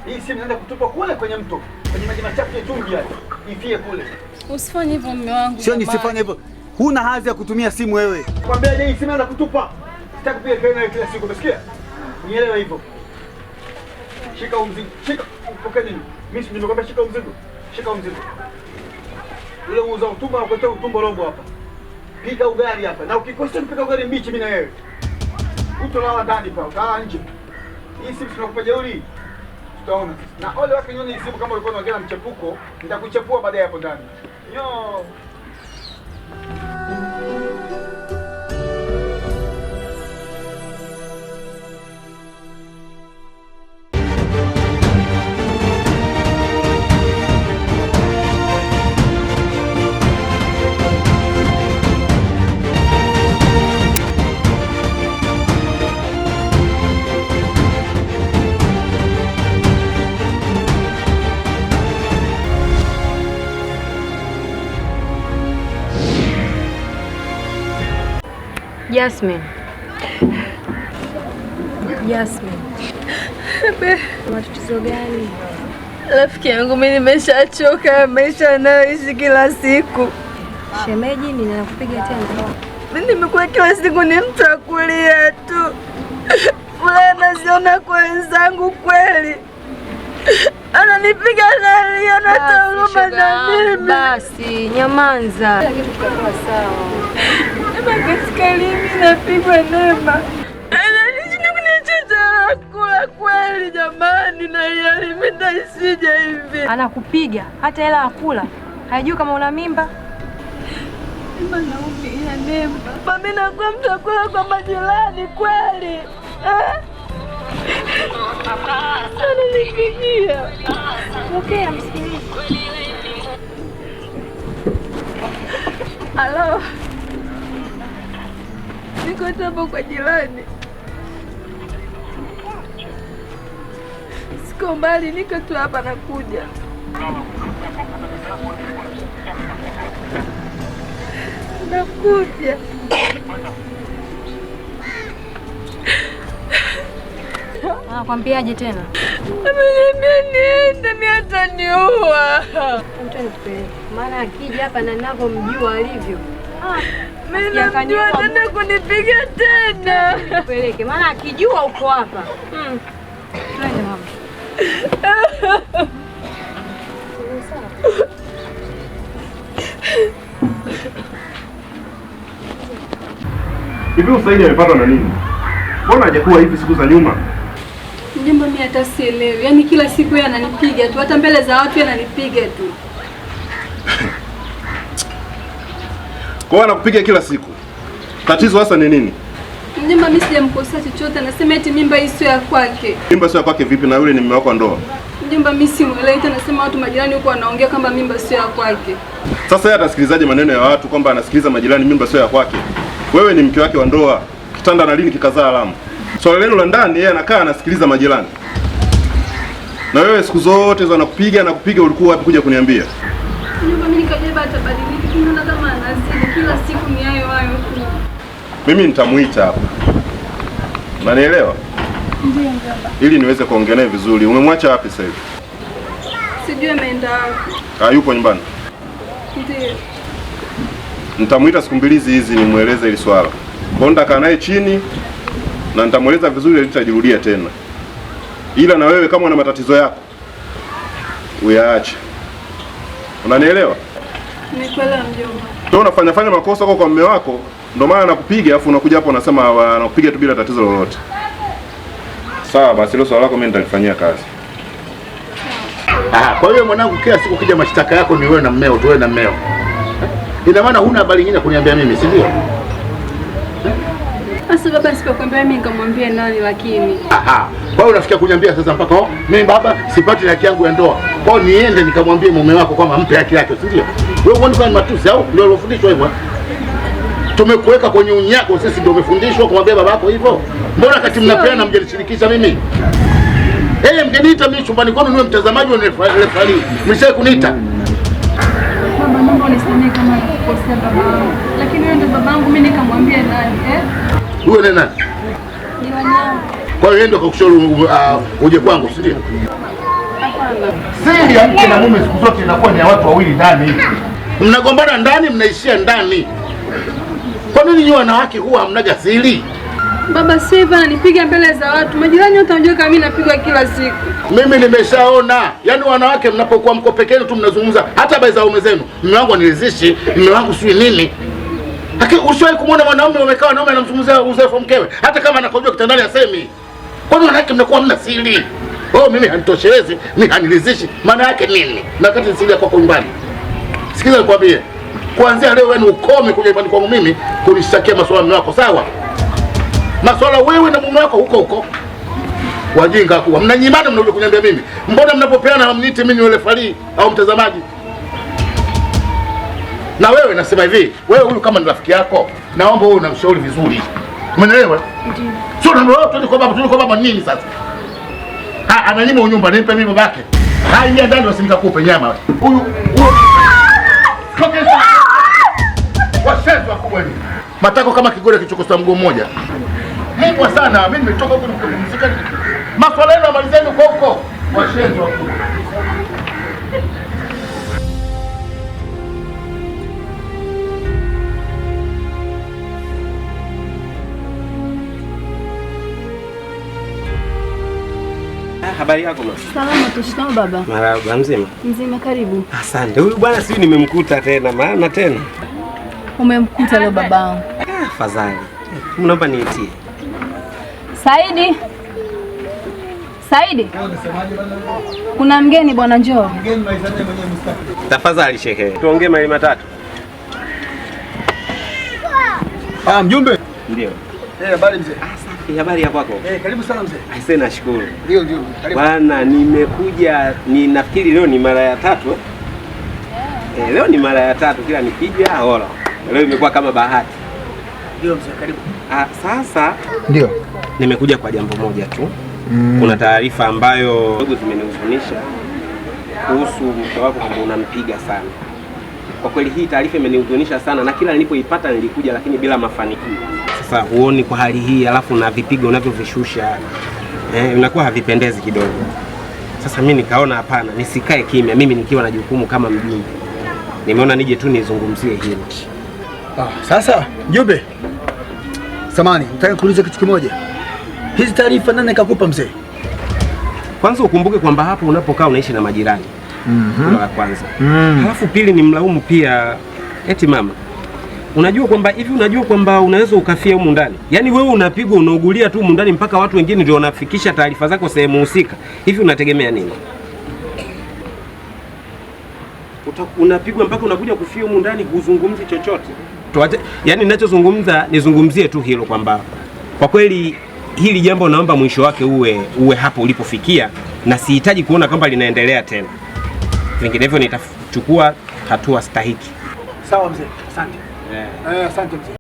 Hii simu naenda kutupa kule kwenye mto. Kwenye maji machafu ya chumvi yale. Ifie kule. Usifanye hivyo mume wangu. Sio nisifanye hivyo. Huna hadhi ya kutumia simu wewe. Kwambia je, hii simu naenda kutupa. Sitaki kupiga kelele kila siku, umesikia? Nielewe hivyo. Shika mzigo. Shika. Pokea nini? Mimi nimekwambia shika mzigo. Shika mzigo. Ule muuza utumbo anakuletea utumbo robo hapa. Pika ugali hapa. Na ukikosa kupika ugali mbichi mimi na wewe. Utolala ndani pa, kaa nje. Hii simu tunakupa jeuri. Tutaona. Na ole wake nyoni hii simu kama ulikuwa unaongea mchepuko, nitakuchepua baadaye hapo ndani. Yo. Jasmine. Jasmine. Matatizo gani? Rafiki yangu mimi nimeshachoka maisha nayoishi kila siku. Shemeji, ninakupiga tena. Mimi nimekuwa kila siku ni mtu wa kulia tu. Fulana siona kwa wenzangu kweli. Ananipiga nalia na huruma na mimi. Basi, nyamanza. Kila kitu kitakuwa sawa. Katika limi napigwa Neema. Ananishindwa kunichocha kula kweli jamani, na yale mtaisije hivi. Anakupiga hata hela ya kula. Hajui kama una mimba. Mimba naumia Neema. Mimi nakuwa mtakula kwa majirani kweli. Ananipigia. Okay, msikilize. Halo. Niko hapo kwa jirani. Siko mbali, niko tu hapa nakuja. Nakuja. Anakwambiaje tena? Ameniambia niende, mimi ataniua. Mtu anipeleke. Maana akija hapa na ninavyomjua alivyo. Mimi namjua tena kunipiga tena. Nipeleke. Maana akijua uko hapa. Twende mama. Hivi Usaidi amepatwa na nini? Mbona hajakuwa hivi siku za nyuma? Mjomba, mimi hata sielewi. Yaani kila siku yeye ananipiga tu, hata mbele za watu yeye ananipiga tu. Kwa anakupiga kila siku. Tatizo hasa ni nini? Mjomba, mimi sijamkosa chochote. Anasema eti mimba hii sio ya kwake. Mimba sio ya kwake vipi na yule ni mume wako wa ndoa? Mjomba, mimi simuelewi. Anasema watu majirani huko wanaongea kwamba mimba sio ya kwake. Sasa yeye atasikilizaje maneno ya watu kwamba anasikiliza majirani mimba sio ya kwake? Wewe ni mke wake wa ndoa. Kitanda na lini kikazaa alamu? Swala lenu la ndani yeye anakaa anasikiliza majirani. Na wewe siku zote za nakupiga ulikuwa wapi kuja kuniambia? Mjomba, mimi nikajeba atabadilika. Tunaona kama anazidi kila siku ni hayo tu. Mimi nitamuita hapa. Unanielewa? Ndio mjomba. Ili niweze kuongea naye vizuri. Umemwacha wapi sasa hivi? Sijui ameenda wapi. Yupo nyumbani? Ndio. Nitamuita siku mbili hizi nimueleze hili swala. Kwa nitakaa naye chini na nitamueleza vizuri litajirudia tena. Ila na wewe kama una matatizo yako uyaache. Unanielewa? Nimekuelewa mjomba. Wewe unafanya makosa kwa mume wako, ndio maana anakupiga afu unakuja hapo unasema anakupiga tu bila tatizo lolote. Sawa basi hilo swala lako mimi nitalifanyia kazi. Kwa hiyo mwanangu, kila siku kija mashtaka yako ni wewe na mmeo, tu wewe na mmeo. Ina maana huna habari nyingine kuniambia mimi, si ndio? Sasa baba, nisipokuambia mimi nikamwambia nani lakini. Kwa hiyo unafikia kuniambia sasa mpaka mimi baba sipati haki yangu ya ndoa. Kwa hiyo niende nikamwambie mume wako kwamba mpe haki yake, si ndio? Wewe uone kama matusi au ndio ulofundishwa hivyo? Tumekuweka kwenye unyako, sisi ndio umefundishwa kumwambia baba yako hivyo? Mbona kati mnapeana mjelishirikisha mimi? Mgeniita mimi chumbani kwenu niwe mtazamaji wa refari. Mlishawahi kuniita? Baba, naomba unisamehe kama nilikosea babangu. Lakini wewe ndio babangu, mimi nikamwambia nani? Huyo ni nani? Ni wanao. Kwa hiyo ndio kakushauri uje kwangu, si ndio? Siri ya mke na mume siku zote inakuwa ni ya watu wawili ndani. Mnagombana ndani, mnaishia ndani. Kwa nini nyinyi wanawake huwa hamnaga siri? Baba Siva ananipiga mbele za watu. Majirani wote wanajua kama mimi napigwa kila siku. Mimi nimeshaona. Yaani wanawake mnapokuwa mko peke yenu tu mnazungumza hata habari za waume zenu. Mume wangu aniridhishi, mume wangu sio nini. Lakini ushawahi kumwona mwanaume umekaa wanaume anamzungumzia uzoefu mkewe hata kama anakojua kitandani asemi. Kwa nini wanawake mnakuwa hamna siri? Oh, mimi hanitoshelezi, mimi haniridhishi. Maana yake nini? Na kati siri yako kwa nyumbani. Sikiza nikwambie. Kuanzia leo wewe ukome kuja nyumbani kwangu mimi kunishtakia masuala mume wako, sawa? Masuala wewe na mume wako huko. Wajinga kuwa mnanyimana, mnakuja kuniambia mimi. Mbona mnapopeana hamniite mimi yule fali au mtazamaji? Na wewe nasema hivi, wewe huyu kama ni rafiki yako, naomba wewe unamshauri vizuri. Umeelewa? Ndio. Sio na wewe tuende kwa baba nini sasa? Ananyima nyumba, nimpe mimi babake. Ingia ndani usinikakupe nyama. Huyu tokeza. Washenzi wakubwa ni. Matako kama kigole kichokosa mguu mmoja. Mungu sana, mimi nimetoka huko kupumzika. Masuala yenu malizeni huko. Washenzi wakubwa. Habari yako mama? Salama tu, shikamoo baba. Marahaba, mzima? Mzima, karibu. Asante. Huyu bwana si nimemkuta tena, maana tena. Umemkuta leo babangu? Afadhali. Mnaomba niitie. Saidi. Saidi. Kuna mgeni bwana, njoo. Mgeni maisha mwenyewe mstaki. Tafadhali shehe. Tuongee mali matatu. Mjumbe. Ndio. Habari mzee. Safi, habari ya kwako? Karibu sana mzee. Aisee, nashukuru. Ndio. Karibu. Bwana, nimekuja nafikiri leo ni mara ya tatu. Leo ni mara ya tatu kila nikija hola. Leo imekuwa kama bahati. Ndio mzee, karibu. Sasa Ndio. Nimekuja kwa jambo moja tu. Kuna taarifa ambayo ndugu zimenihuzunisha kuhusu mke wako kwamba unampiga sana. Kwa kweli hii taarifa imenihuzunisha sana na kila nilipoipata nilikuja lakini bila mafanikio. Sasa huoni kwa hali hii alafu na vipigo unavyovishusha inakuwa havipendezi kidogo. Sasa mimi nikaona hapana, nisikae kimya mimi nikiwa na jukumu kama mjumbe. Nimeona nije tu nizungumzie hilo. Sasa mjumbe. Samani, nataka kuuliza kitu kimoja. Hizi taarifa nani kakupa mzee? Kwanza ukumbuke kwamba hapo unapokaa unaishi na majirani. Hilo la kwanza. Halafu pili ni mlaumu pia eti mama. Unajua kwamba unaweza ukafia humu ndani. Yaani wewe unapigwa unaugulia tu humu ndani mpaka watu wengine ndio wanafikisha taarifa zako sehemu husika. Hivi unategemea nini? Unapigwa mpaka unakuja kufia humu ndani huzungumzi chochote. Yaani ninachozungumza nizungumzie tu hilo kwamba kwa kweli hili jambo naomba mwisho wake uwe hapo ulipofikia na sihitaji kuona kwamba linaendelea tena. Vinginevyo nitachukua hatua stahiki. Sawa mzee, asante. Asante mzee.